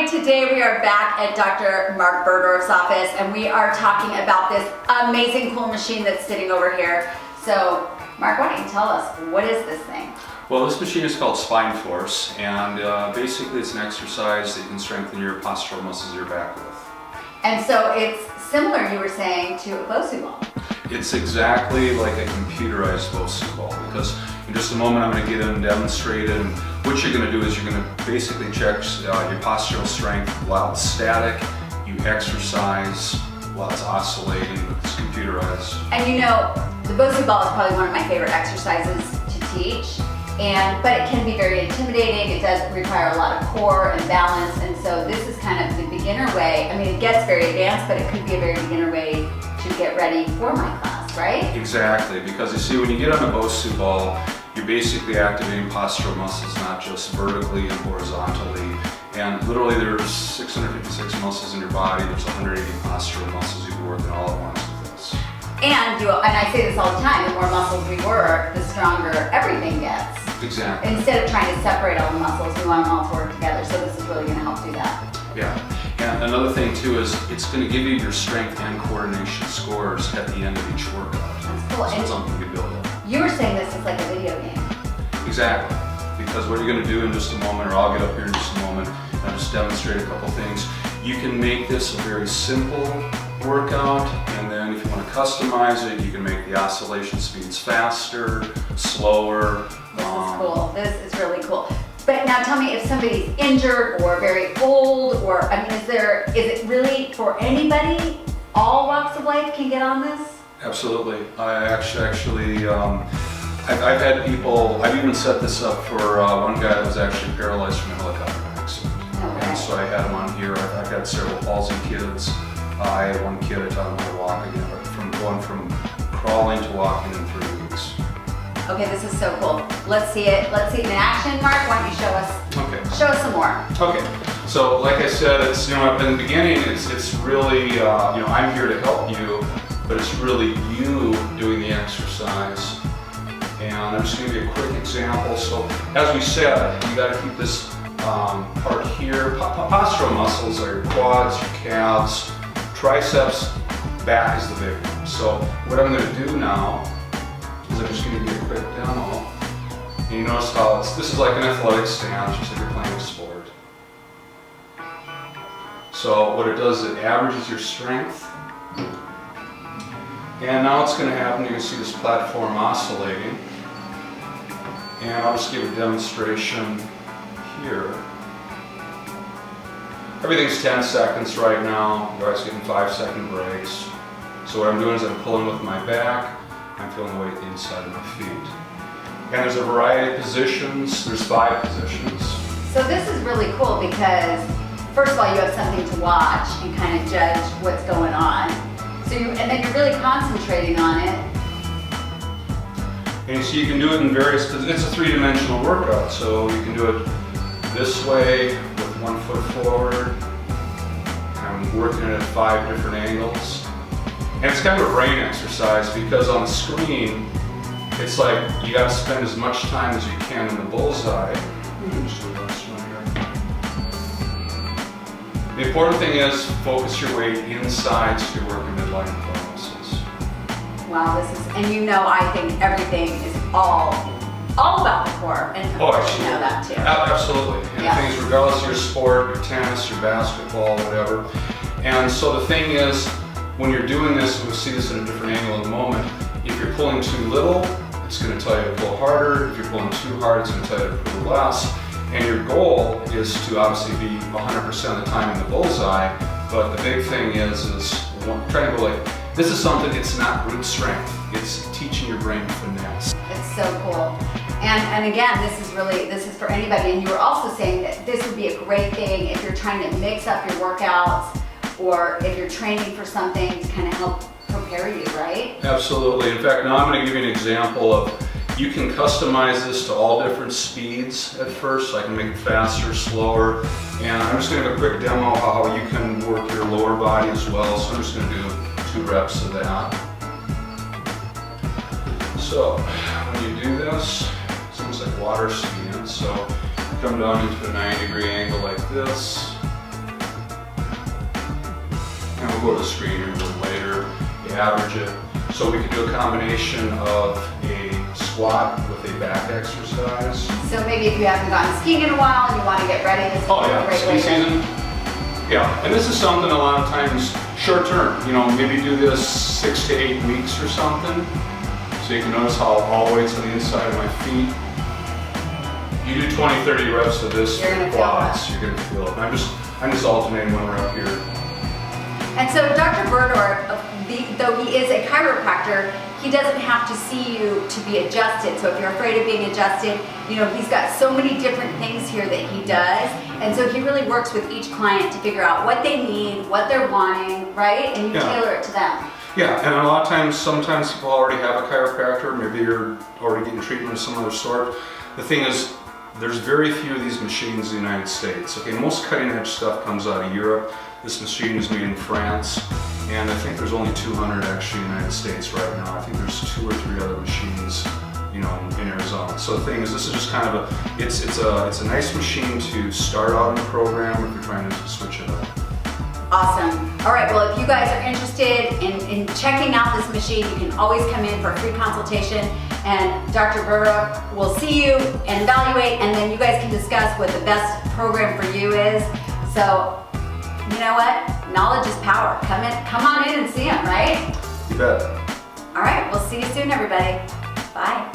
Today we are back at Dr. Mark Burdorf's office and we are talking about this amazing cool machine that's sitting over here. So Mark, why don't you tell us, what is this thing? Well, this machine is called Spine Force, and basically it's an exercise that you can strengthen your postural muscles of your back with. And so it's similar, you were saying, to a Bosu ball. It's exactly like a computerized Bosu ball, because in just a moment I'm going to get in and demonstrate it. And what you're going to do is you're going to basically check your postural strength while it's static. You exercise while it's oscillating, but it's computerized. And you know, the Bosu ball is probably one of my favorite exercises to teach. But it can be very intimidating. It does require a lot of core and balance, and so this is kind of the beginner way. I mean, it gets very advanced, but it could be a very beginner way to get ready for my class, right? Exactly, because you see, when you get on a Bosu ball, you're basically activating postural muscles, not just vertically and horizontally. And literally there's 656 muscles in your body. There's 180 postural muscles you can work in all at once with this. And I say this all the time, the more muscles we work, the stronger everything gets. Exactly. Instead of trying to separate all the muscles, we want them all to work together. So this is really going to help do that. Yeah. And another thing too is it's going to give you your strength and coordination scores at the end of each workout. That's cool. So it's something you build up. You were saying this is like a video game. Exactly. Because what you're going to do in just a moment, or I'll get up here in just a moment, and I'll just demonstrate a couple things. You can make this a very simple workout, and then if you want to customize it, you can make the oscillation speeds faster, slower. This is cool. This is really cool. But now tell me, if somebody's injured or very old, or I mean, is it really for anybody? All walks of life can get on this? Absolutely. I actually I've had people. I've even set this up for one guy that was actually paralyzed from a helicopter accident. Okay. And so I had him on here. I've got cerebral palsy kids. I had one kid, I taught him how to walk again, but from going from crawling to walking in 3 weeks. Okay, this is so cool. Let's see it. Let's see it in action. Mark, why don't you show us? Okay. Show us some more. Okay. So, like I said, it's in the beginning. It's really I'm here to help you, but it's really you doing the exercise. And I'm just going to give you a quick example. So, as we said, you got to keep this part here. Postural muscles are your quads, your calves, triceps. Back is the big one. So, what I'm going to do now is I'm just going to give you a quick demo. And you notice how this is like an athletic stance, just like you're playing a sport. So what it does is it averages your strength. And now what's going to happen, you can see this platform oscillating. And I'll just give a demonstration here. Everything's 10 seconds right now. You're always getting 5-second breaks. So what I'm doing is I'm pulling with my back. I'm feeling the weight at the inside of my feet. And there's a variety of positions. There's 5 positions. So this is really cool because, first of all, you have something to watch and kind of judge what's going on. And then you're really concentrating on it. And so you can do it in various, it's a 3-dimensional workout. So you can do it this way with 1 foot forward. I'm working it at 5 different angles. And it's kind of a brain exercise because on the screen, it's like you got to spend as much time as you can in the bullseye. The important thing is focus your weight inside so you're working midline and core muscles. Wow, and I think everything is all about the core, and of course you know that too. Absolutely. And Yeah. things regardless of your sport, your tennis, your basketball, whatever. And so the thing is, when you're doing this, we'll see this at a different angle in a moment. If you're pulling too little, it's going to tell you to pull harder. If you're pulling too hard, it's going to tell you to pull less. And your goal is to obviously be 100% of the time in the bullseye. But the big thing is trying to go like, this is something, it's not brute strength. It's teaching your brain finesse. It's so cool. And again, this is for anybody. And you were also saying that this would be a great thing if you're trying to mix up your workouts, or if you're training for something to kind of help prepare you, right? Absolutely. In fact, now I'm going to give you an example of, you can customize this to all different speeds at first. So I can make it faster, slower. And I'm just going to have a quick demo of how you can work your lower body as well. So I'm just going to do 2 reps of that. So when you do this, it's almost like water skiing. So come down into a 90-degree angle like this. and we'll go to the screen here a little later, you average it. So we can do a combination of a squat with a back exercise. So maybe if you haven't gone skiing in a while and you want to get ready, this is a great way ski season. Yeah, and this is something a lot of times short term, maybe do this 6 to 8 weeks or something. So you can notice how all the weight's on the inside of my feet. You do 20, 30 reps of this quads, you're gonna feel it. And I'm just alternating when we're up here. And so Dr. Burdorf, though he is a chiropractor, he doesn't have to see you to be adjusted. So if you're afraid of being adjusted, he's got so many different things here that he does. And so he really works with each client to figure out what they need, what they're wanting, right? And you tailor it to them. Yeah, and a lot of times, sometimes people already have a chiropractor, maybe you're already getting treatment of some other sort. The thing is, there's very few of these machines in the United States. Okay, most cutting edge stuff comes out of Europe. This machine is made in France, and I think there's only 200 actually in the United States right now. I think there's 2 or 3 other machines, in Arizona. So the thing is, this is just kind of it's a nice machine to start out in the program if you're trying to switch it up. Awesome. All right, well, if you guys are interested in checking out this machine, you can always come in for a free consultation, and Dr. Burdorf will see you and evaluate, and then you guys can discuss what the best program for you is. So, you know what? Knowledge is power. Come on in and see him, right? You bet. All right, we'll see you soon, everybody. Bye.